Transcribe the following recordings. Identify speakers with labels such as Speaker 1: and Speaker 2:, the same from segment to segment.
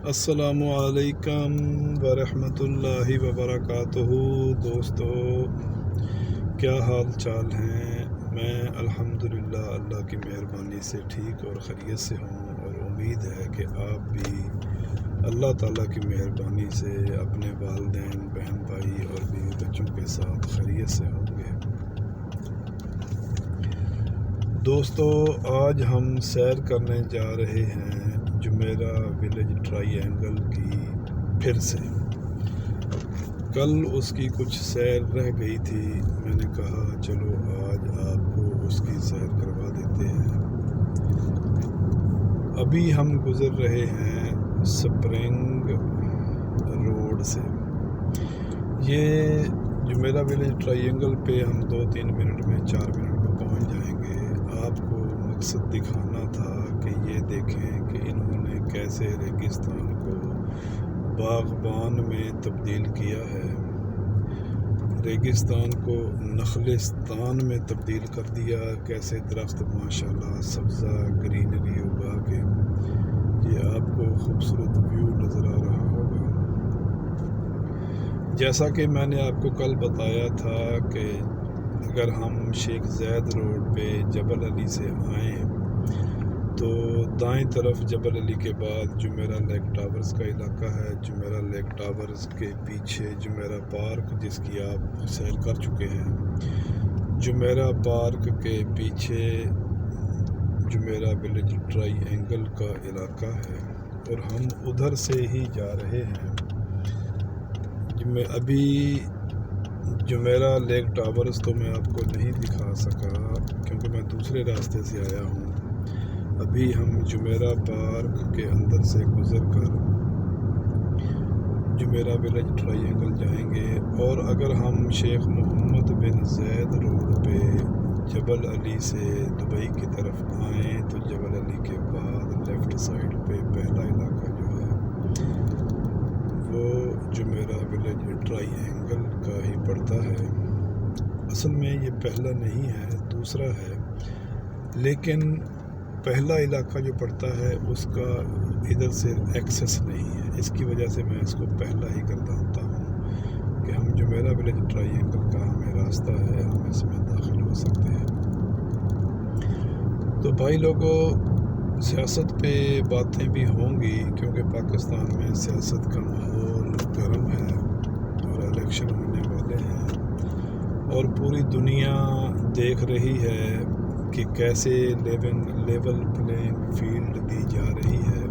Speaker 1: السلام علیکم ورحمۃ اللہ وبرکاتہ۔ دوستو، کیا حال چال ہیں؟ میں الحمدللہ اللہ کی مہربانی سے ٹھیک اور خیریت سے ہوں، اور امید ہے کہ آپ بھی اللہ تعالیٰ کی مہربانی سے اپنے والدین، بہن بھائی اور بیوی بچوں کے ساتھ خیریت سے ہوں گے۔ دوستو، آج ہم سیر کرنے جا رہے ہیں جمیرہ ولیج ٹرائی اینگل کی پھر سے۔ کل اس کی کچھ سیر رہ گئی تھی، میں نے کہا چلو آج آپ کو اس کی سیر کروا دیتے ہیں۔ ابھی ہم گزر رہے ہیں سپرنگ روڈ سے۔ یہ جمیرہ ولیج ٹرائی اینگل پہ ہم 2-3 منٹ میں 4 منٹ میں پہنچ جائیں گے۔ آپ کو مقصد دکھانا تھا کہ یہ دیکھیں کہ انہوں نے کیسے ریگستان کو باغبان میں تبدیل کیا ہے، ریگستان کو نخلستان میں تبدیل کر دیا، کیسے درخت ماشاءاللہ سبزہ گرینری اگا کے۔ یہ آپ کو خوبصورت ویو نظر آ رہا ہوگا۔ جیسا کہ میں نے آپ کو کل بتایا تھا کہ اگر ہم شیخ زید روڈ پہ جبل علی سے آئیں تو دائیں طرف جبل علی کے بعد جمیرہ لیک ٹاورز کا علاقہ ہے۔ جمیرہ لیک ٹاورز کے پیچھے جمیرہ پارک، جس کی آپ سیر کر چکے ہیں، جمیرہ پارک کے پیچھے جمیرہ ولیج ٹرائی اینگل کا علاقہ ہے، اور ہم ادھر سے ہی جا رہے ہیں۔ ابھی جمیرہ لیک ٹاورز تو میں آپ کو نہیں دکھا سکا کیونکہ میں دوسرے راستے سے آیا ہوں۔ ابھی ہم جمیرہ پارک کے اندر سے گزر کر جمیرہ ولیج ٹرائی اینگل جائیں گے، اور اگر ہم شیخ محمد بن زید روڈ پہ جبل علی سے دبئی کی طرف آئیں تو جبل علی کے بعد لیفٹ سائڈ پہ پہلا علاقہ جو ہے وہ جمیرہ ولیج ٹرائی اینگل کا ہی پڑتا ہے۔ اصل میں یہ پہلا نہیں ہے، دوسرا ہے، لیکن پہلا علاقہ جو پڑتا ہے اس کا ادھر سے ایکسیس نہیں ہے، اس کی وجہ سے میں اس کو پہلا ہی گردانتا ہوں کہ ہم جمیرہ ولیج ٹرائی اینگل کا ہمیں راستہ ہے، ہم اس میں داخل ہو سکتے ہیں۔ تو بھائی لوگوں، سیاست پہ باتیں بھی ہوں گی کیونکہ پاکستان میں سیاست کا ماحول گرم ہے اور الیکشن ہونے والے ہیں، اور پوری دنیا دیکھ رہی ہے کہ کیسے لیول پلینگ فیلڈ دی جا رہی ہے،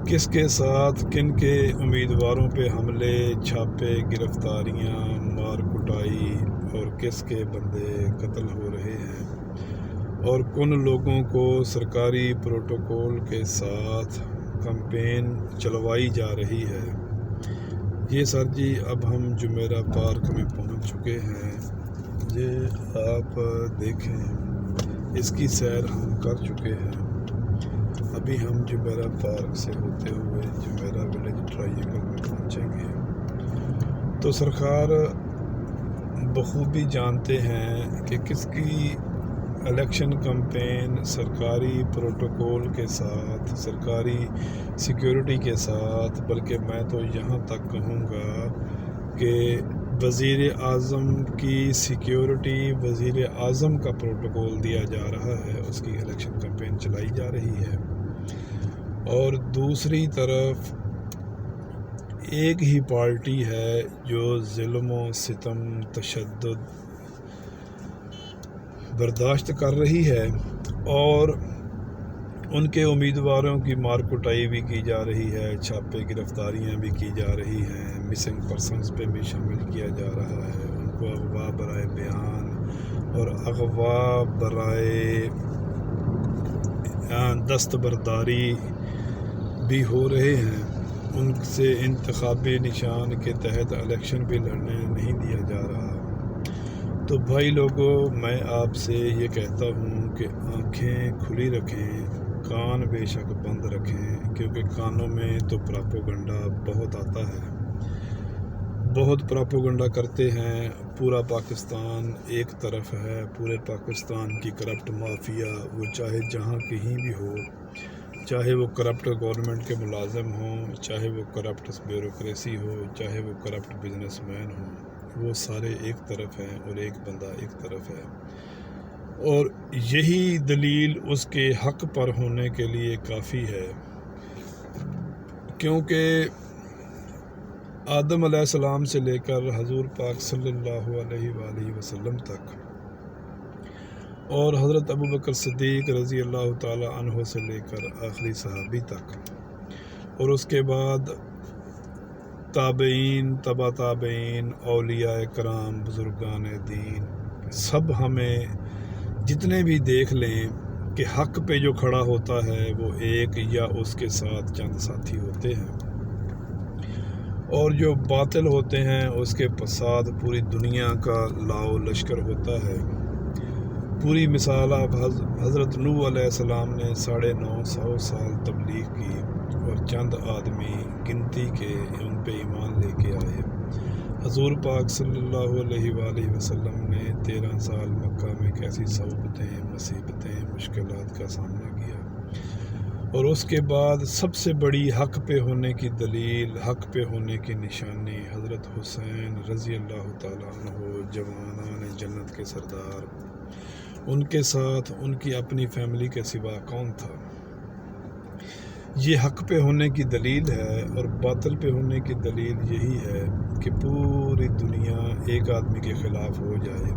Speaker 1: کس کے ساتھ کن کے امیدواروں پہ حملے، چھاپے، گرفتاریاں، مار کٹائی، اور کس کے بندے قتل ہو رہے ہیں، اور کن لوگوں کو سرکاری پروٹوکول کے ساتھ کمپین چلوائی جا رہی ہے۔ یہ سر جی، اب ہم جمیرہ پارک میں پہنچ چکے ہیں۔ یہ آپ دیکھیں، اس کی سیر ہم کر چکے ہیں۔ ابھی ہم جمیرہ پارک سے ہوتے ہوئے جمیرہ ولیج ٹرائی اینگل میں پہنچیں گے۔ تو سرکار بخوبی جانتے ہیں کہ کس کی الیکشن کمپین سرکاری پروٹوکول کے ساتھ، سرکاری سیکیورٹی کے ساتھ، بلکہ میں تو یہاں تک کہوں گا کہ وزیر اعظم کی سیکیورٹی، وزیر اعظم کا پروٹوکول دیا جا رہا ہے، اس کی الیکشن کمپین چلائی جا رہی ہے۔ اور دوسری طرف ایک ہی پارٹی ہے جو ظلم و ستم، تشدد برداشت کر رہی ہے، اور ان کے امیدواروں کی مار کٹائی بھی کی جا رہی ہے، چھاپے گرفتاریاں بھی کی جا رہی ہیں، مسنگ پرسنز پہ بھی شامل کیا جا رہا ہے، ان کو اغوا برائے بیان اور اغوا برائے دستبرداری بھی ہو رہے ہیں، ان سے انتخابی نشان کے تحت الیکشن بھی لڑنے نہیں دیا جا رہا۔ تو بھائی لوگوں، میں آپ سے یہ کہتا ہوں کہ آنکھیں کھلی رکھیں، کان بے شک بند رکھیں، کیونکہ کانوں میں تو پراپوگنڈا بہت آتا ہے، بہت پراپوگنڈا کرتے ہیں۔ پورا پاکستان ایک طرف ہے، پورے پاکستان کی کرپٹ مافیا، وہ چاہے جہاں کہیں بھی ہو، چاہے وہ کرپٹ گورنمنٹ کے ملازم ہوں، چاہے وہ کرپٹ بیوروکریسی ہو، چاہے وہ کرپٹ بزنس مین ہوں، وہ سارے ایک طرف ہیں اور ایک بندہ ایک طرف ہے۔ اور یہی دلیل اس کے حق پر ہونے کے لیے کافی ہے، کیونکہ آدم علیہ السلام سے لے کر حضور پاک صلی اللہ علیہ وآلہ وسلم تک، اور حضرت ابوبکر صدیق رضی اللہ تعالی عنہ سے لے کر آخری صحابی تک، اور اس کے بعد تابعین، تبع تابعین، اولیاء کرام، بزرگان دین، سب ہمیں جتنے بھی دیکھ لیں کہ حق پہ جو کھڑا ہوتا ہے وہ ایک یا اس کے ساتھ چند ساتھی ہوتے ہیں، اور جو باطل ہوتے ہیں اس کے پساد پوری دنیا کا لاؤ لشکر ہوتا ہے۔ پوری مثال آپ حضرت نوح علیہ السلام نے 950 سال تبلیغ کی اور چند آدمی گنتی کے ان پہ ایمان لے کے آئے۔ حضور پاک صلی اللہ علیہ وآلہ وسلم نے 13 سال مکہ میں کیسی صعوبتیں، مصیبتیں، مشکلات کا سامنا کیا، اور اس کے بعد سب سے بڑی حق پہ ہونے کی دلیل، حق پہ ہونے کی نشانی حضرت حسین رضی اللہ تعالیٰ عنہ، جوانان جنت کے سردار، ان کے ساتھ ان کی اپنی فیملی کے سوا کون تھا؟ یہ حق پہ ہونے کی دلیل ہے، اور باطل پہ ہونے کی دلیل یہی ہے کہ پوری دنیا ایک آدمی کے خلاف ہو جائے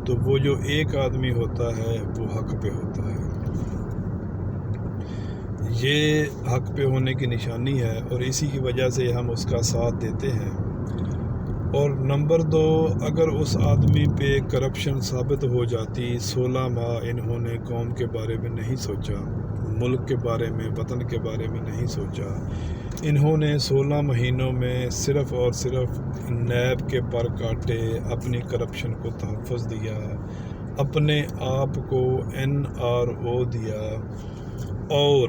Speaker 1: تو وہ جو ایک آدمی ہوتا ہے وہ حق پہ ہوتا ہے۔ یہ حق پہ ہونے کی نشانی ہے، اور اسی کی وجہ سے ہم اس کا ساتھ دیتے ہیں۔ اور نمبر 2، اگر اس آدمی پہ کرپشن ثابت ہو جاتی، 16 ماہ انہوں نے قوم کے بارے میں نہیں سوچا، ملک کے بارے میں، وطن کے بارے میں نہیں سوچا، انہوں نے 16 مہینوں میں صرف اور صرف نیب کے پر کاٹے، اپنی کرپشن کو تحفظ دیا، اپنے آپ کو NRO دیا، اور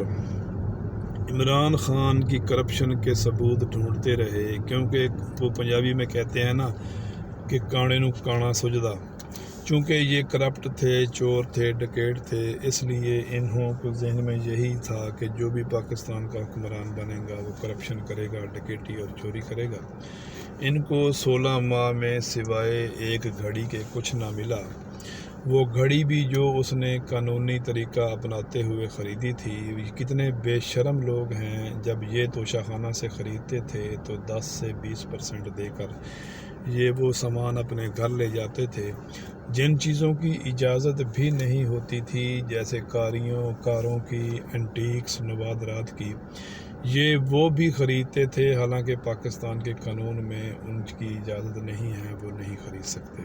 Speaker 1: عمران خان کی کرپشن کے ثبوت ڈھونڈتے رہے، کیونکہ وہ پنجابی میں کہتے ہیں نا کہ کانے نو کانا سجدہ، چونکہ یہ کرپٹ تھے، چور تھے، ڈکیٹ تھے، اس لیے انہوں کو ذہن میں یہی تھا کہ جو بھی پاکستان کا حکمران بنے گا وہ کرپشن کرے گا، ڈکیٹی اور چوری کرے گا۔ ان کو 16 ماہ میں سوائے ایک گھڑی کے کچھ نہ ملا، وہ گھڑی بھی جو اس نے قانونی طریقہ اپناتے ہوئے خریدی تھی۔ کتنے بے شرم لوگ ہیں، جب یہ توشہ خانہ سے خریدتے تھے تو 10 سے 20% دے کر یہ وہ سامان اپنے گھر لے جاتے تھے، جن چیزوں کی اجازت بھی نہیں ہوتی تھی، جیسے کاروں کی، اینٹیکس، نوادرات کی، یہ وہ بھی خریدتے تھے، حالانکہ پاکستان کے قانون میں ان کی اجازت نہیں ہے، وہ نہیں خرید سکتے۔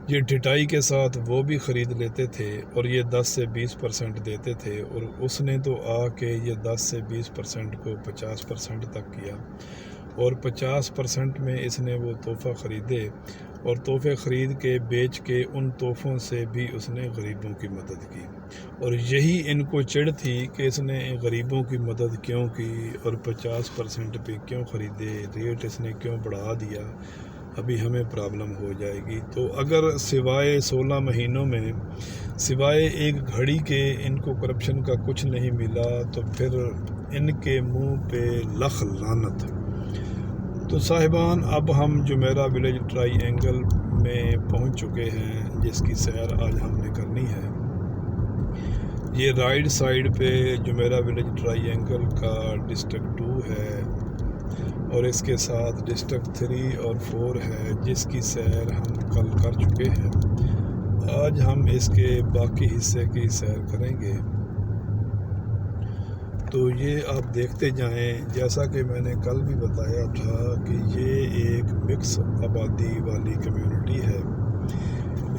Speaker 1: یہ ڈٹائی کے ساتھ وہ بھی خرید لیتے تھے، اور یہ 10 سے 20% دیتے تھے، اور اس نے تو آ کے یہ 10 سے 20% کو 50% تک کیا، اور 50% میں اس نے وہ تحفہ خریدے، اور تحفے خرید کے بیچ کے ان تحفوں سے بھی اس نے غریبوں کی مدد کی، اور یہی ان کو چڑ تھی کہ اس نے غریبوں کی مدد کیوں کی اور 50% پہ کیوں خریدے، ریٹ اس نے کیوں بڑھا دیا، ابھی ہمیں پرابلم ہو جائے گی۔ تو اگر سوائے 16 مہینوں میں سوائے ایک گھڑی کے ان کو کرپشن کا کچھ نہیں ملا، تو پھر ان کے منہ پہ لخ لعنت۔ تو صاحبان، اب ہم جمیرہ ولیج ٹرائی اینگل میں پہنچ چکے ہیں، جس کی سیر آج ہم نے کرنی ہے۔ یہ رائٹ سائیڈ پہ جمیرہ ولیج ٹرائی اینگل کا ڈسٹرکٹ 2 ہے، اور اس کے ساتھ ڈسٹرکٹ 3 اور 4 ہے، جس کی سیر ہم کل کر چکے ہیں۔ آج ہم اس کے باقی حصے کی سیر کریں گے۔ تو یہ آپ دیکھتے جائیں، جیسا کہ میں نے کل بھی بتایا تھا کہ یہ ایک مکس آبادی والی کمیونٹی ہے۔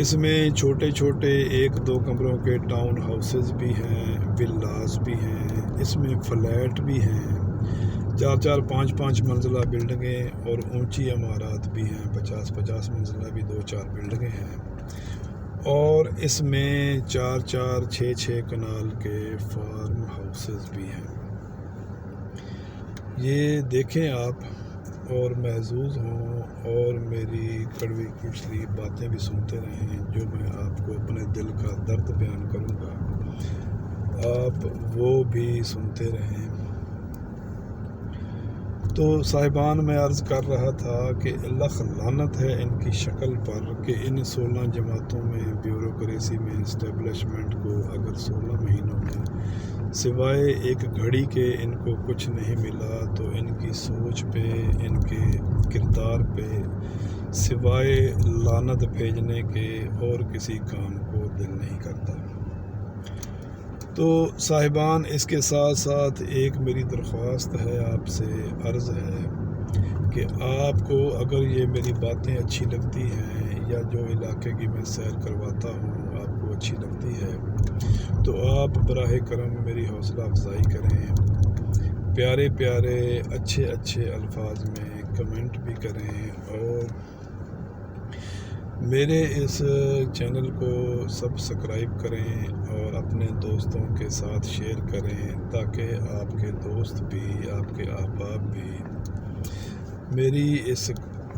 Speaker 1: اس میں چھوٹے چھوٹے 1-2 کمروں کے ٹاؤن ہاؤسز بھی ہیں، ولاز بھی ہیں، اس میں فلیٹ بھی ہیں، 4-4 5-5 منزلہ بلڈنگیں، اور اونچی عمارات بھی ہیں، 50-50 منزلہ بھی 2-4 بلڈنگیں ہیں، اور اس میں 4-4 6-6 کنال کے فارم ہاؤسز بھی ہیں۔ یہ دیکھیں آپ اور محظوظ ہوں، اور میری کڑوی کچلی باتیں بھی سنتے رہیں، جو میں آپ کو اپنے دل کا درد بیان کروں گا۔ آپ وہ بھی سنتے رہیں۔ تو صاحبان میں عرض کر رہا تھا کہ اللہ لعنت ہے ان کی شکل پر کہ ان 16 جماعتوں میں بیوروکریسی میں اسٹیبلشمنٹ کو اگر 16 مہینوں میں سوائے ایک گھڑی کے ان کو کچھ نہیں ملا تو ان کی سوچ پہ، ان کے کردار پہ سوائے لعنت بھیجنے کے اور کسی کام کو دل نہیں کرتا۔ تو صاحبان، اس کے ساتھ ساتھ ایک میری درخواست ہے، آپ سے عرض ہے کہ آپ کو اگر یہ میری باتیں اچھی لگتی ہیں یا جو علاقے کی میں سیر کرواتا ہوں آپ کو اچھی لگتی ہے تو آپ براہ کرم میری حوصلہ افزائی کریں، پیارے پیارے اچھے اچھے الفاظ میں کمنٹ بھی کریں اور میرے اس چینل کو سبسکرائب کریں اور اپنے دوستوں کے ساتھ شیئر کریں تاکہ آپ کے دوست بھی، آپ کے احباب بھی میری اس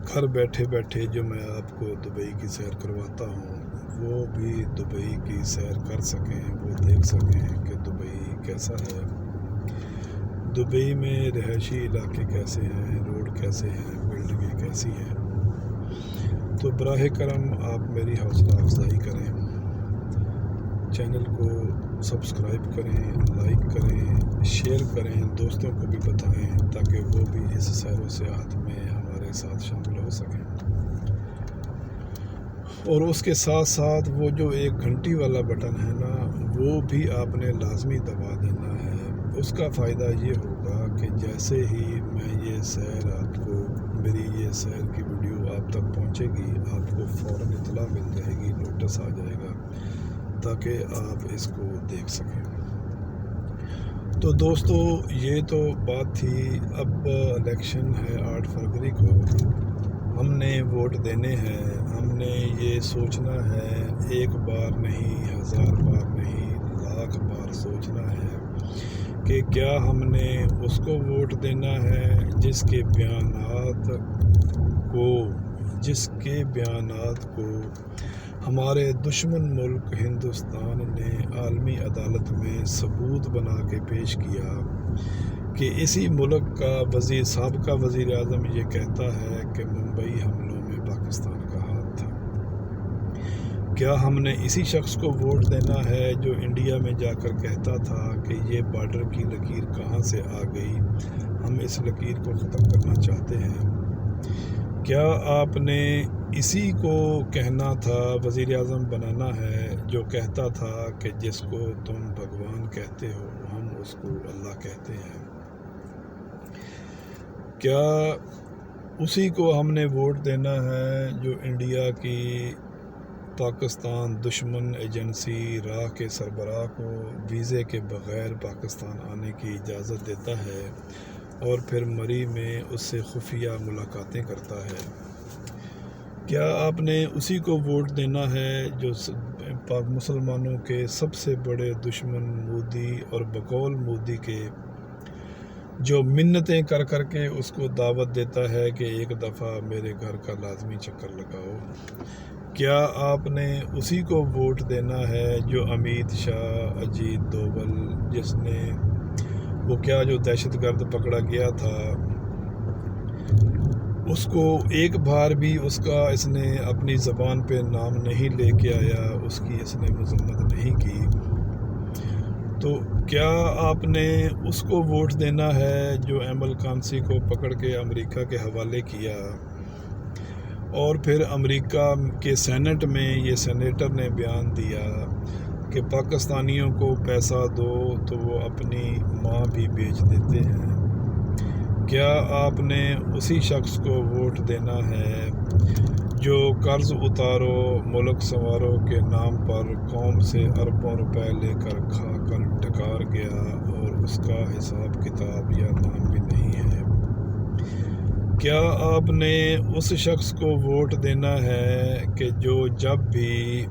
Speaker 1: گھر بیٹھے بیٹھے جو میں آپ کو دبئی کی سیر کرواتا ہوں وہ بھی دبئی کی سیر کر سکیں، وہ دیکھ سکیں کہ دبئی کیسا ہے، دبئی میں رہائشی علاقے کیسے ہیں، روڈ کیسے ہیں، بلڈنگیں کیسی ہیں۔ تو براہ کرم آپ میری حوصلہ افزائی کریں، چینل کو سبسکرائب کریں، لائک کریں، شیئر کریں، دوستوں کو بھی بتائیں تاکہ وہ بھی اس سیر و سیاحت میں ہمارے ساتھ شامل ہو سکیں۔ اور اس کے ساتھ ساتھ وہ جو 1 گھنٹی والا بٹن ہے نا وہ بھی آپ نے لازمی دبا دینا ہے۔ اس کا فائدہ یہ ہوگا کہ جیسے ہی میں یہ سیر آپ کو، میری یہ سیر کی ویڈیو آپ تک پہنچے گی آپ کو فوراً اطلاع مل جائے گی، نوٹس آ جائے گا تاکہ آپ اس کو دیکھ سکیں۔ تو دوستو یہ تو بات تھی، اب الیکشن ہے 8 فروری کو، ہم نے ووٹ دینے ہیں، ہم نے یہ سوچنا ہے 1 بار نہیں، 1000 بار نہیں، 1,00,000 بار سوچنا ہے کہ کیا ہم نے اس کو ووٹ دینا ہے جس کے بیانات کو ہمارے دشمن ملک ہندوستان نے عالمی عدالت میں ثبوت بنا کے پیش کیا کہ اسی ملک کا سابقہ وزیر اعظم یہ کہتا ہے کہ ممبئی حملوں میں پاکستان کا ہاتھ تھا۔ کیا ہم نے اسی شخص کو ووٹ دینا ہے جو انڈیا میں جا کر کہتا تھا کہ یہ بارڈر کی لکیر کہاں سے آ گئی، ہم اس لکیر کو ختم کرنا چاہتے ہیں؟ کیا آپ نے اسی کو کہنا تھا، وزیر اعظم بنانا ہے جو کہتا تھا کہ جس کو تم بھگوان کہتے ہو ہم اس کو اللہ کہتے ہیں؟ کیا اسی کو ہم نے ووٹ دینا ہے جو انڈیا کی پاکستان دشمن ایجنسی راہ کے سربراہ کو ویزے کے بغیر پاکستان آنے کی اجازت دیتا ہے اور پھر مری میں اس سے خفیہ ملاقاتیں کرتا ہے؟ کیا آپ نے اسی کو ووٹ دینا ہے جو مسلمانوں کے سب سے بڑے دشمن مودی اور بقول مودی کے جو منتیں کر کر کے اس کو دعوت دیتا ہے کہ 1 دفعہ میرے گھر کا لازمی چکر لگاؤ؟ کیا آپ نے اسی کو ووٹ دینا ہے جو امیت شاہ، اجیت دوول، جس نے وہ کیا جو دہشت گرد پکڑا گیا تھا اس کو 1 بار بھی اس نے اپنی زبان پہ نام نہیں لے کے آیا، اس کی اس نے مذمت نہیں کی؟ تو کیا آپ نے اس کو ووٹ دینا ہے جو ایمل کانسی کو پکڑ کے امریکہ کے حوالے کیا اور پھر امریکہ کے سینٹ میں یہ سینیٹر نے بیان دیا کہ پاکستانیوں کو پیسہ دو تو وہ اپنی ماں بھی بیچ دیتے ہیں؟ کیا آپ نے اسی شخص کو ووٹ دینا ہے جو قرض اتارو ملک سنوارو کے نام پر قوم سے اربوں روپے لے کر کھا کر ڈکار گیا اور اس کا حساب کتاب یا نام بھی نہیں ہے؟ کیا آپ نے اس شخص کو ووٹ دینا ہے کہ جو جب بھی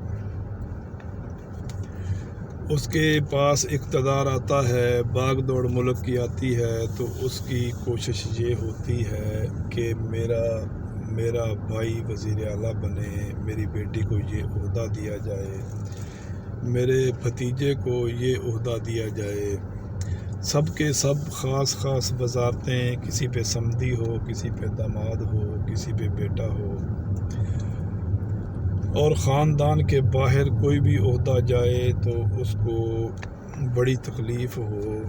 Speaker 1: اس کے پاس اقتدار آتا ہے، باغ دوڑ ملک کی آتی ہے تو اس کی کوشش یہ ہوتی ہے کہ میرا بھائی وزیر اعلیٰ بنے، میری بیٹی کو یہ عہدہ دیا جائے، میرے بھتیجے کو یہ عہدہ دیا جائے۔ سب کے سب خاص خاص وزارتیں، کسی پہ سمدی ہو، کسی پہ داماد ہو، کسی پہ بیٹا ہو، اور خاندان کے باہر کوئی بھی عہدہ جائے تو اس کو بڑی تکلیف ہو۔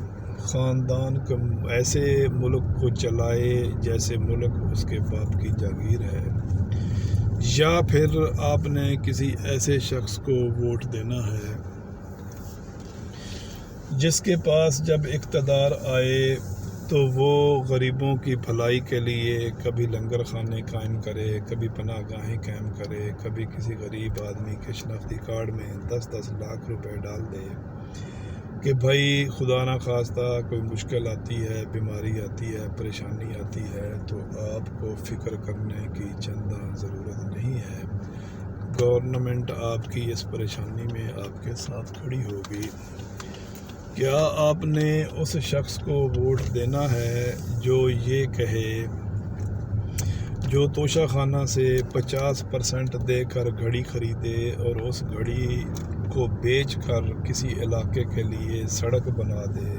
Speaker 1: خاندان کا ایسے ملک کو چلائے جیسے ملک اس کے باپ کی جاگیر ہے، یا پھر آپ نے کسی ایسے شخص کو ووٹ دینا ہے جس کے پاس جب اقتدار آئے تو وہ غریبوں کی بھلائی کے لیے کبھی لنگر خانے قائم کرے، کبھی پناہ گاہیں قائم کرے، کبھی کسی غریب آدمی کے شناختی کارڈ میں 10-10 لاکھ روپے ڈال دے کہ بھائی خدا نہ خواستہ کوئی مشکل آتی ہے، بیماری آتی ہے، پریشانی آتی ہے تو آپ کو فکر کرنے کی چندہ ضرورت نہیں ہے، گورنمنٹ آپ کی اس پریشانی میں آپ کے ساتھ کھڑی ہوگی۔ کیا آپ نے اس شخص کو ووٹ دینا ہے جو یہ کہے، جو توشہ خانہ سے 50% دے کر گھڑی خریدے اور اس گھڑی کو بیچ کر کسی علاقے کے لیے سڑک بنا دے،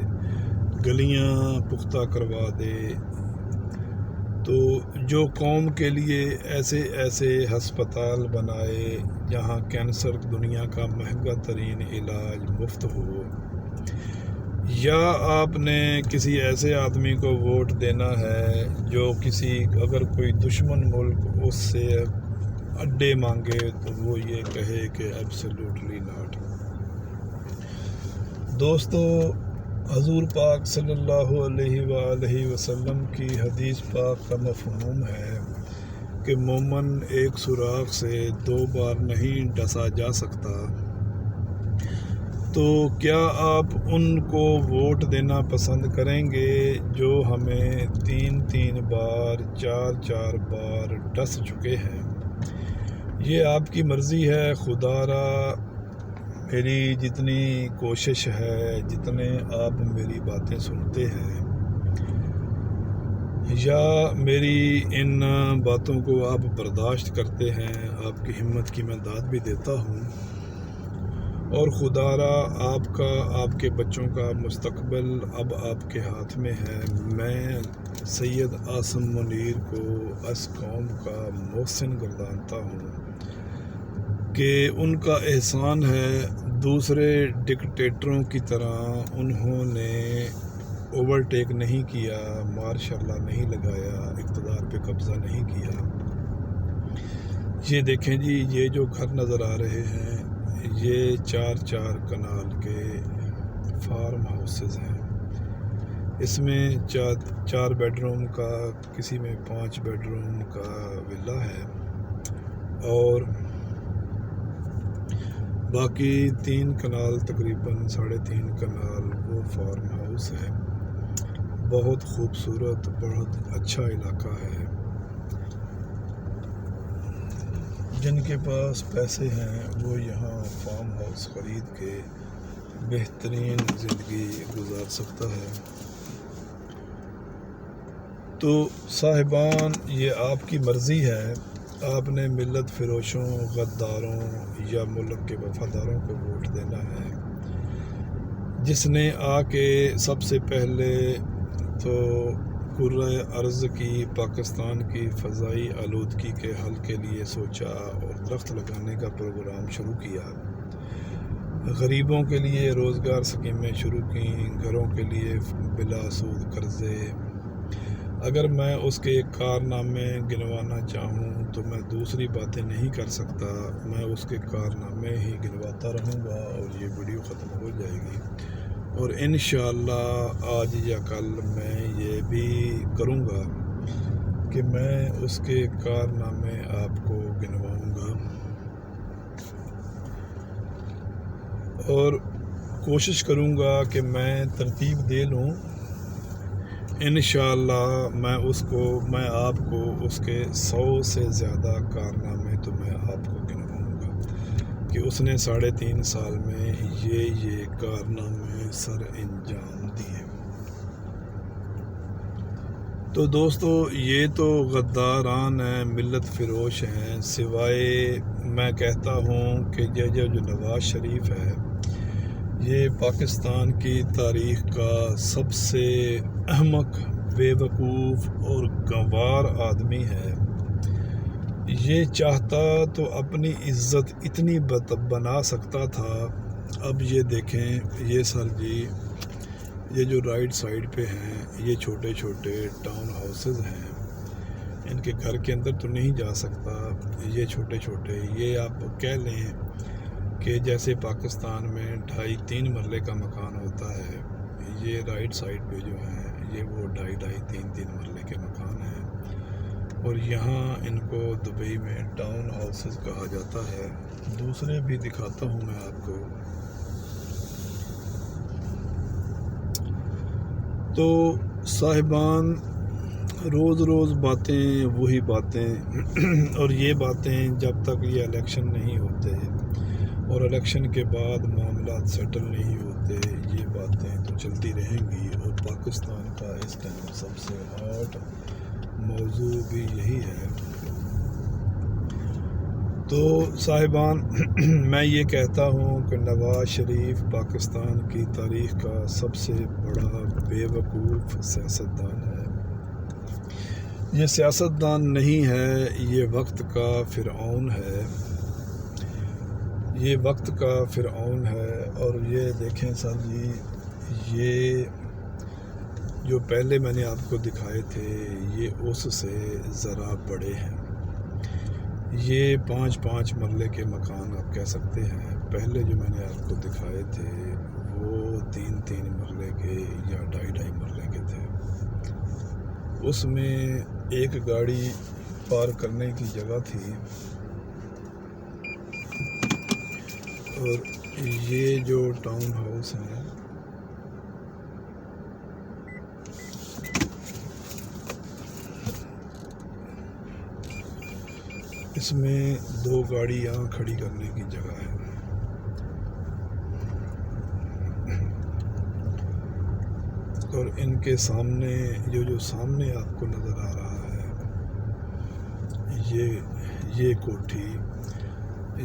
Speaker 1: گلیاں پختہ کروا دے، تو جو قوم کے لیے ایسے ایسے ہسپتال بنائے جہاں کینسر دنیا کا مہنگا ترین علاج مفت ہو، یا آپ نے کسی ایسے آدمی کو ووٹ دینا ہے جو اگر کوئی دشمن ملک اس سے اڈے مانگے تو وہ یہ کہے کہ ایبسلیوٹلی ناٹ۔ دوستو، حضور پاک صلی اللہ علیہ وآلہ وسلم کی حدیث پاک کا مفہوم ہے کہ مومن ایک سوراخ سے 2 بار نہیں ڈسا جا سکتا، تو کیا آپ ان کو ووٹ دینا پسند کریں گے جو ہمیں 3 بار 4 بار ڈس چکے ہیں؟ یہ آپ کی مرضی ہے۔ خدا را میری جتنی کوشش ہے، جتنے آپ میری باتیں سنتے ہیں یا میری ان باتوں کو آپ برداشت کرتے ہیں، آپ کی ہمت کی میں داد بھی دیتا ہوں، اور خدا را آپ کا، آپ کے بچوں کا مستقبل اب آپ کے ہاتھ میں ہے۔ میں سید عاصم منیر کو اس قوم کا محسن گردانتا ہوں کہ ان کا احسان ہے، دوسرے ڈکٹیٹروں کی طرح انہوں نے اوورٹیک نہیں کیا، ماشاء اللہ نہیں لگایا، اقتدار پہ قبضہ نہیں کیا۔ یہ دیکھیں جی، یہ جو گھر نظر آ رہے ہیں یہ 4 کنال کے فارم ہاؤسز ہیں۔ اس میں 4 بیڈ روم کا، کسی میں 5 بیڈ روم کا ولا ہے، اور باقی 3 کنال تقریباً 3.5 کنال وہ فارم ہاؤس ہے۔ بہت خوبصورت، بہت اچھا علاقہ ہے۔ جن کے پاس پیسے ہیں وہ یہاں فارم ہاؤس خرید کے بہترین زندگی گزار سکتا ہے۔ تو صاحبان، یہ آپ کی مرضی ہے، آپ نے ملت فروشوں، غداروں یا ملک کے وفاداروں کو ووٹ دینا ہے، جس نے آ کے سب سے پہلے تو کرۂ ارض کی، پاکستان کی فضائی آلودگی کے حل کے لیے سوچا اور درخت لگانے کا پروگرام شروع کیا، غریبوں کے لیے روزگار اسکیمیں شروع کیں، گھروں کے لیے بلا سود قرضے۔ اگر میں اس کے کارنامے گنوانا چاہوں تو میں دوسری باتیں نہیں کر سکتا، میں اس کے کارنامے ہی گنواتا رہوں گا اور یہ ویڈیو ختم ہو جائے گی، اور انشاءاللہ آج یا کل میں یہ بھی کروں گا کہ میں اس کے کارنامے آپ کو گنواؤں گا، اور کوشش کروں گا کہ میں ترتیب دے لوں۔ انشاءاللہ میں آپ کو اس کے 100 سے زیادہ کارنامے تو میں آپ کو گنواؤں گا کہ اس نے 3.5 سال میں یہ کارنامے سر انجام دیے۔ تو دوستو، یہ تو غداران ہیں، ملت فروش ہیں، سوائے میں کہتا ہوں کہ جو نواز شریف ہے یہ پاکستان کی تاریخ کا سب سے احمق، بے وقوف اور گنوار آدمی ہے۔ یہ چاہتا تو اپنی عزت اتنی بنا سکتا تھا۔ اب یہ دیکھیں، یہ سر جی، یہ جو رائٹ سائڈ پہ ہیں، یہ چھوٹے چھوٹے ٹاؤن ہاؤسز ہیں۔ ان کے گھر کے اندر تو نہیں جا سکتا، یہ چھوٹے چھوٹے، یہ آپ کہہ لیں کہ جیسے پاکستان میں 2.5-3 مرلے کا مکان ہوتا ہے، یہ رائٹ سائڈ پہ جو ہیں یہ وہ 2.5-3 مرلے کے مکان ہیں۔ اور یہاں ان کو دبئی میں ٹاؤن ہاؤسز کہا جاتا ہے۔ دوسرے بھی دکھاتا ہوں میں آپ کو۔ تو صاحبان، روز روز باتیں وہی باتیں اور یہ باتیں جب تک یہ الیکشن نہیں ہوتے اور الیکشن کے بعد معاملات سیٹل نہیں ہوتے، یہ باتیں تو چلتی رہیں گی۔ اور پاکستان کا اس ٹائم سب سے ہاٹ موضوع بھی یہی ہے۔ تو صاحبان، میں یہ کہتا ہوں کہ نواز شریف پاکستان کی تاریخ کا سب سے بڑا بے وقوف سیاستدان ہے۔ یہ سیاستدان نہیں ہے، یہ وقت کا فرعون ہے۔ یہ وقت کا فرعون ہے۔ اور یہ دیکھیں سر جی، یہ جو پہلے میں نے آپ کو دکھائے تھے، یہ اس سے ذرا بڑے ہیں۔ یہ 5-5 مرلے کے مکان آپ کہہ سکتے ہیں۔ پہلے جو میں نے آپ کو دکھائے تھے وہ 3-3 مرلے کے یا 2.5 مرلے کے تھے۔ اس میں ایک گاڑی پارک کرنے کی جگہ تھی۔ اور یہ جو ٹاؤن ہاؤس ہیں، اس میں 2 گاڑیاں کھڑی کرنے کی جگہ ہے۔ اور ان کے سامنے جو سامنے آپ کو نظر آ رہا ہے، یہ کوٹھی،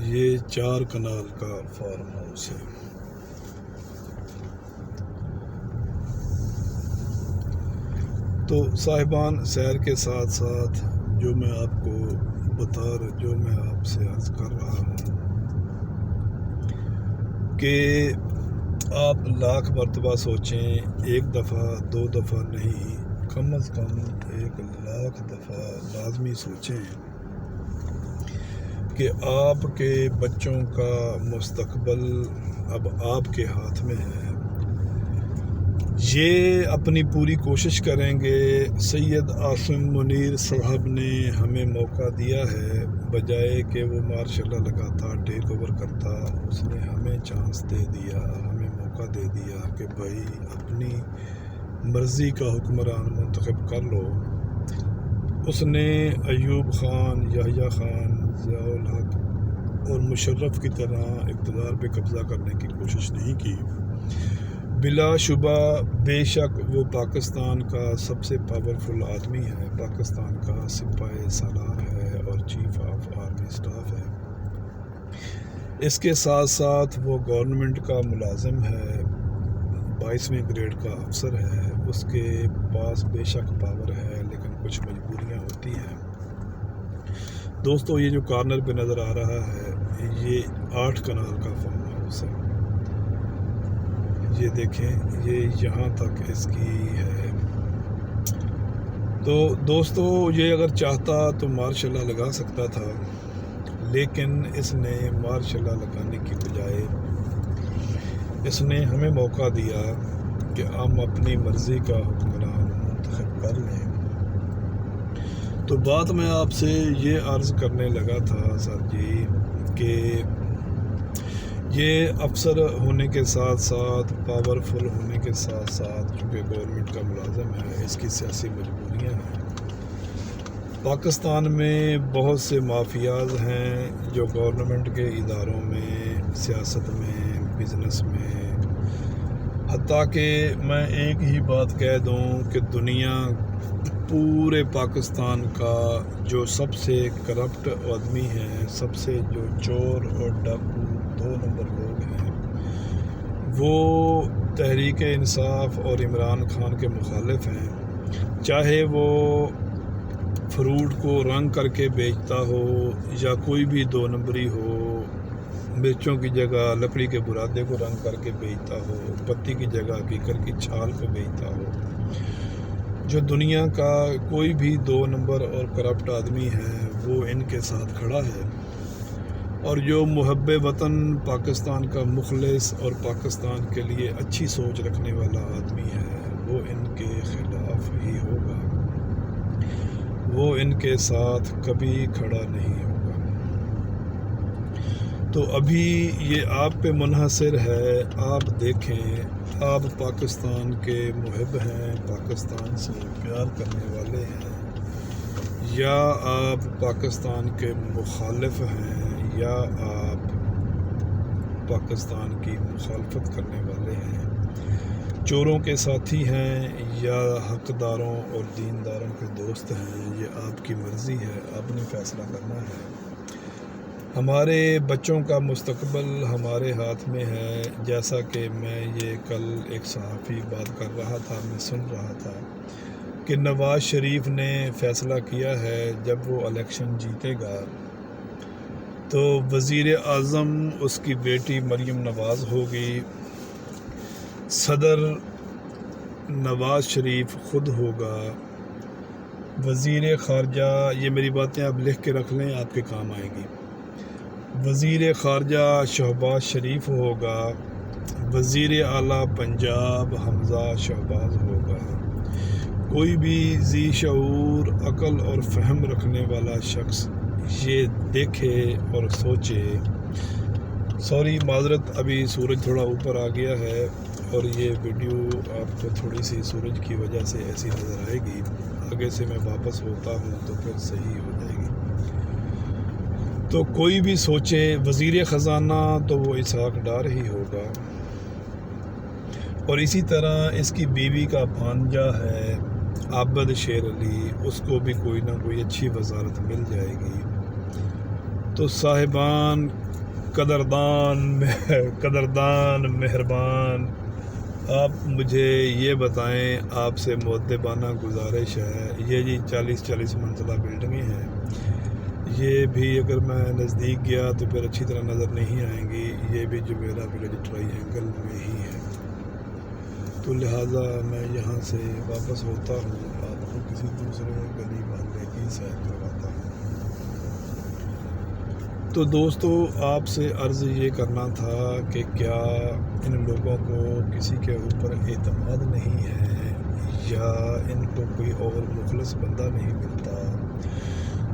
Speaker 1: یہ 4 کنال کا فارم ہاؤس ہے۔ تو صاحبان، سیر کے ساتھ ساتھ جو میں آپ کو جو میں آپ سے عرض کر رہا ہوں کہ آپ لاکھ مرتبہ سوچیں، 1 دفعہ 2 دفعہ نہیں، کم از کم 1 لاکھ دفعہ لازمی سوچیں کہ آپ کے بچوں کا مستقبل اب آپ کے ہاتھ میں ہے۔ یہ اپنی پوری کوشش کریں گے۔ سید عاصم منیر صاحب نے ہمیں موقع دیا ہے، بجائے کہ وہ مارشل لگاتا، ٹیک اوور کرتا، اس نے ہمیں چانس دے دیا، ہمیں موقع دے دیا کہ بھائی اپنی مرضی کا حکمران منتخب کر لو۔ اس نے ایوب خان، یحییٰ خان، ضیاء الحق اور مشرف کی طرح اقتدار پہ قبضہ کرنے کی کوشش نہیں کی۔ بلا شبہ، بے شک وہ پاکستان کا سب سے پاورفل آدمی ہے، پاکستان کا سپاہی سالار ہے اور چیف آف آرمی اسٹاف ہے۔ اس کے ساتھ ساتھ وہ گورنمنٹ کا ملازم ہے، 22ویں گریڈ کا افسر ہے۔ اس کے پاس بے شک پاور ہے، لیکن کچھ مجبوریاں ہوتی ہیں۔ دوستو، یہ جو کارنر پہ نظر آ رہا ہے، یہ 8 کنال کا فارم ہاؤس ہے۔ یہ دیکھیں، یہ یہاں تک اس کی ہے۔ تو دوستو، یہ اگر چاہتا تو مارشل لگا سکتا تھا، لیکن اس نے مارشل لگانے کی بجائے اس نے ہمیں موقع دیا کہ ہم اپنی مرضی کا حکمران منتخب کر لیں۔ تو بات میں آپ سے یہ عرض کرنے لگا تھا سر جی کہ یہ افسر ہونے کے ساتھ ساتھ، پاورفل ہونے کے ساتھ ساتھ، چونکہ گورنمنٹ کا ملازم ہے، اس کی سیاسی مجبوریاں ہیں۔ پاکستان میں بہت سے مافیاز ہیں جو گورنمنٹ کے اداروں میں، سیاست میں، بزنس میں، حتیٰ کہ میں ایک ہی بات کہہ دوں کہ دنیا، پورے پاکستان کا جو سب سے کرپٹ آدمی ہے، سب سے جو چور اور ڈاکو 2 نمبر لوگ ہیں، وہ تحریک انصاف اور عمران خان کے مخالف ہیں، چاہے وہ فروٹ کو رنگ کر کے بیچتا ہو یا کوئی بھی 2 نمبری ہو، مرچوں کی جگہ لکڑی کے برادے کو رنگ کر کے بیچتا ہو، پتی کی جگہ کیکر کی چھال کو بیچتا ہو۔ جو دنیا کا کوئی بھی 2 نمبر اور کرپٹ آدمی ہے وہ ان کے ساتھ کھڑا ہے، اور جو محب وطن پاکستان کا مخلص اور پاکستان کے لیے اچھی سوچ رکھنے والا آدمی ہے وہ ان کے خلاف ہی ہوگا، وہ ان کے ساتھ کبھی کھڑا نہیں ہوگا۔ تو ابھی یہ آپ پہ منحصر ہے، آپ دیکھیں، آپ پاکستان کے محب ہیں، پاکستان سے پیار کرنے والے ہیں، یا آپ پاکستان کے مخالف ہیں، یا آپ پاکستان کی مخالفت کرنے والے ہیں، چوروں کے ساتھی ہیں یا حقداروں اور دینداروں کے دوست ہیں، یہ آپ کی مرضی ہے، آپ نے فیصلہ کرنا ہے۔ ہمارے بچوں کا مستقبل ہمارے ہاتھ میں ہے، جیسا کہ میں یہ کل ایک صحافی بات کر رہا تھا، میں سن رہا تھا کہ نواز شریف نے فیصلہ کیا ہے جب وہ الیکشن جیتے گا تو وزیر اعظم اس کی بیٹی مریم نواز ہوگی، صدر نواز شریف خود ہوگا، وزیر خارجہ، یہ میری باتیں آپ لکھ کے رکھ لیں، آپ کے کام آئیں گی، وزیر خارجہ شہباز شریف ہوگا، وزیر اعلیٰ پنجاب حمزہ شہباز ہوگا۔ کوئی بھی ذی شعور، عقل اور فہم رکھنے والا شخص یہ دیکھے اور سوچے۔ سوری معذرت، ابھی سورج تھوڑا اوپر آ گیا ہے اور یہ ویڈیو آپ کو تھوڑی سی سورج کی وجہ سے ایسی نظر آئے گی، آگے سے میں واپس ہوتا ہوں تو پھر صحیح ہو جائے گی۔ تو کوئی بھی سوچے، وزیر خزانہ تو وہ اسحاق ڈار ہی ہوگا، اور اسی طرح اس کی بیوی کا بھانجا ہے عابد شیر علی، اس کو بھی کوئی نہ کوئی اچھی وزارت مل جائے گی۔ تو صاحبان قدردان مہربان، آپ مجھے یہ بتائیں، آپ سے مؤدبانہ گزارش ہے، یہ جی 40 منزلہ بلڈنگیں ہیں، یہ بھی اگر میں نزدیک گیا تو پھر اچھی طرح نظر نہیں آئیں گی، یہ بھی جمیلہ ولیج ٹرائی اینگل میں ہی ہے، تو لہٰذا میں یہاں سے واپس ہوتا ہوں، آپ کو کسی دوسرے گلی محلے کی سیر کرواتا ہوں۔ تو دوستو، آپ سے عرض یہ کرنا تھا کہ کیا ان لوگوں کو کسی کے اوپر اعتماد نہیں ہے، یا ان کو کوئی اور مخلص بندہ نہیں ملتا؟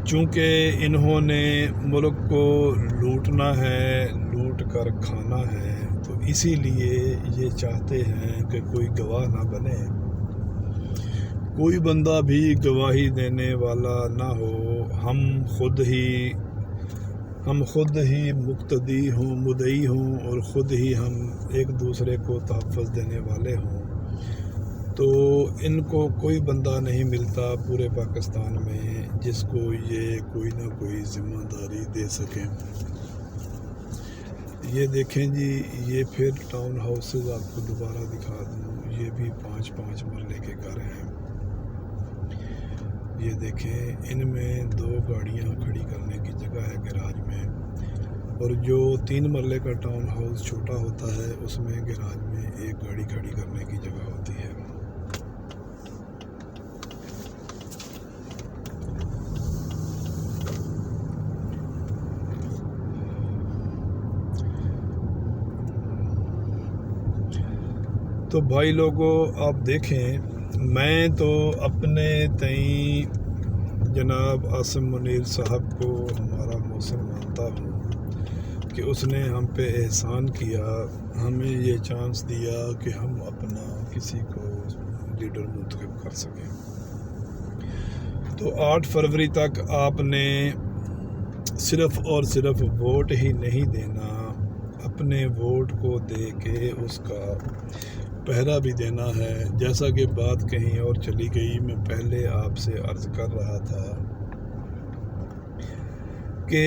Speaker 1: چونکہ انہوں نے ملک کو لوٹنا ہے، لوٹ کر کھانا ہے، تو اسی لیے یہ چاہتے ہیں کہ کوئی گواہ نہ بنے، کوئی بندہ بھی گواہی دینے والا نہ ہو، ہم خود ہی مقتدی ہوں، مدعی ہوں، اور خود ہی ہم ایک دوسرے کو تحفظ دینے والے ہوں۔ تو ان کو کوئی بندہ نہیں ملتا پورے پاکستان میں جس کو یہ کوئی نہ کوئی ذمہ داری دے سکیں۔ یہ دیکھیں جی، یہ پھر ٹاؤن ہاؤسز آپ کو دوبارہ دکھا دوں، یہ بھی 5 مرلے کے گھر ہیں۔ یہ دیکھیں، ان میں 2 گاڑیاں کھڑی کرنے کی جگہ ہے گراج میں، اور جو 3 مرلے کا ٹاؤن ہاؤس چھوٹا ہوتا ہے اس میں گراج میں 1 گاڑی کھڑی کرنے کی جگہ ہوتی ہے۔ تو بھائی لوگوں، آپ دیکھیں، میں تو اپنے تئیں جناب عاصم منیر صاحب کو ہمارا محسن مانتا ہوں کہ اس نے ہم پہ احسان کیا، ہمیں یہ چانس دیا کہ ہم اپنا کسی کو لیڈر منتخب کر سکیں۔ تو 8 فروری تک آپ نے صرف اور صرف ووٹ ہی نہیں دینا، اپنے ووٹ کو دے کے اس کا پہرا بھی دینا ہے۔ جیسا کہ بات کہیں اور چلی گئی، میں پہلے آپ سے عرض کر رہا تھا کہ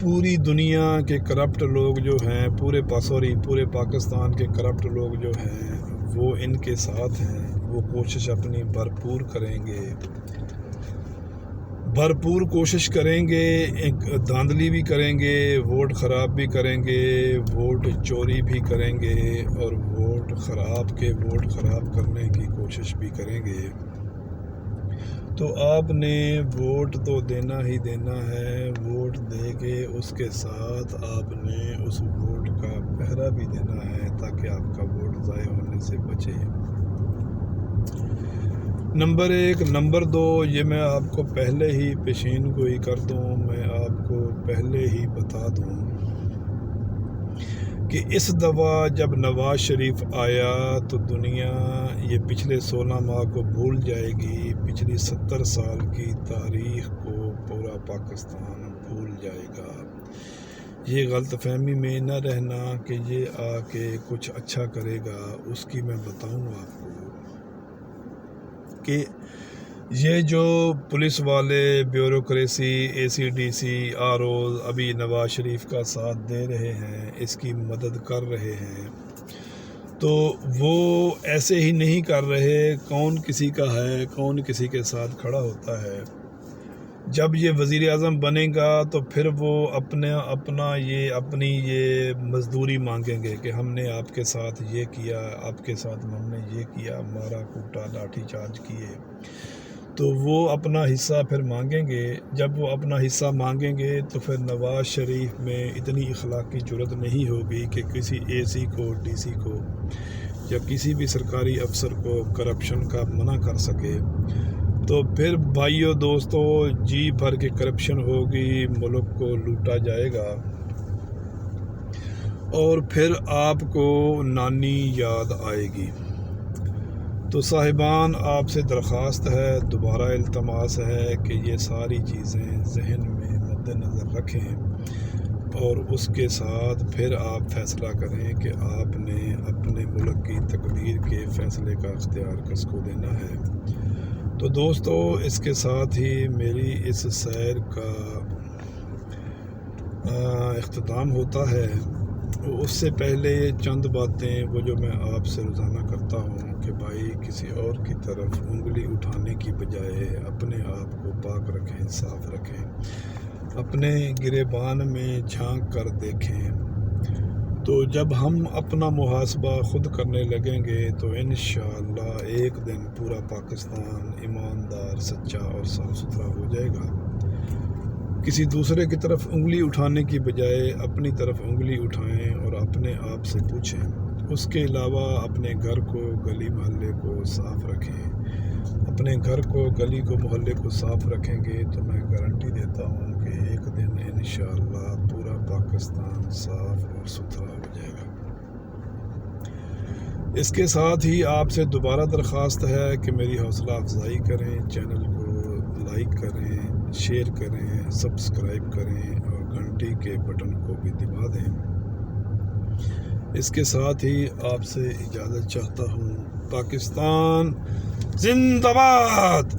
Speaker 1: پوری دنیا کے کرپٹ لوگ جو ہیں پورے پاکستان کے کرپٹ لوگ جو ہیں وہ ان کے ساتھ ہیں. وہ کوشش اپنی بھرپور کوشش کریں گے. دھاندلی بھی کریں گے, ووٹ خراب بھی کریں گے, ووٹ چوری بھی کریں گے, اور ووٹ خراب کرنے کی کوشش بھی کریں گے. تو آپ نے ووٹ تو دینا ہی دینا ہے. ووٹ دے کے اس کے ساتھ آپ نے اس ووٹ کا پہرا بھی دینا ہے تاکہ آپ کا ووٹ ضائع ہونے سے بچے. نمبر 1. نمبر 2, یہ میں آپ کو پہلے ہی پیشین گوئی کر دوں, میں آپ کو پہلے ہی بتا دوں کہ اس دفعہ جب نواز شریف آیا تو دنیا یہ پچھلے 16 ماہ کو بھول جائے گی. پچھلی 70 سال کی تاریخ کو پورا پاکستان بھول جائے گا. یہ غلط فہمی میں نہ رہنا کہ یہ آ کے کچھ اچھا کرے گا. اس کی میں بتاؤں آپ کو کہ یہ جو پولیس والے, بیوروکریسی, ACDC, ROs ابھی نواز شریف کا ساتھ دے رہے ہیں, اس کی مدد کر رہے ہیں, تو وہ ایسے ہی نہیں کر رہے. کون کسی کا ہے, کون کسی کے ساتھ کھڑا ہوتا ہے. جب یہ وزیر اعظم بنے گا تو پھر وہ اپنی یہ مزدوری مانگیں گے کہ ہم نے آپ کے ساتھ یہ کیا, آپ کے ساتھ ہم نے یہ کیا, مارا کوٹا, لاٹھی چارج کیے. تو وہ اپنا حصہ پھر مانگیں گے. جب وہ اپنا حصہ مانگیں گے تو پھر نواز شریف میں اتنی اخلاقی جرت نہیں ہوگی کہ کسی AC کو, DC کو یا کسی بھی سرکاری افسر کو کرپشن کا منع کر سکے. تو پھر بھائیو دوستو, جی بھر کے کرپشن ہوگی, ملک کو لوٹا جائے گا, اور پھر آپ کو نانی یاد آئے گی. تو صاحبان, آپ سے درخواست ہے, دوبارہ التماس ہے کہ یہ ساری چیزیں ذہن میں مد نظر رکھیں, اور اس کے ساتھ پھر آپ فیصلہ کریں کہ آپ نے اپنے ملک کی تقدیر کے فیصلے کا اختیار کس کو دینا ہے. تو دوستو, اس کے ساتھ ہی میری اس سیر کا اختتام ہوتا ہے. اس سے پہلے چند باتیں وہ جو میں آپ سے روزانہ کرتا ہوں کہ بھائی کسی اور کی طرف انگلی اٹھانے کی بجائے اپنے آپ کو پاک رکھیں, صاف رکھیں, اپنے گریبان میں جھانک کر دیکھیں. تو جب ہم اپنا محاسبہ خود کرنے لگیں گے تو انشاءاللہ ایک دن پورا پاکستان ایماندار, سچا اور صاف ستھرا ہو جائے گا. کسی دوسرے کی طرف انگلی اٹھانے کی بجائے اپنی طرف انگلی اٹھائیں اور اپنے آپ سے پوچھیں. اس کے علاوہ اپنے گھر کو, گلی محلے کو صاف رکھیں. اپنے گھر کو, گلی کو, محلے کو صاف رکھیں گے تو میں گارنٹی دیتا ہوں کہ ایک دن انشاءاللہ پورا پاکستان صاف اور ستھرا ہو جائے گا. اس کے ساتھ ہی آپ سے دوبارہ درخواست ہے کہ میری حوصلہ افزائی کریں, چینل کو لائک کریں, شیئر کریں, سبسکرائب کریں, اور گھنٹی کے بٹن کو بھی دبا دیں. اس کے ساتھ ہی آپ سے اجازت چاہتا ہوں. پاکستان زندہ باد.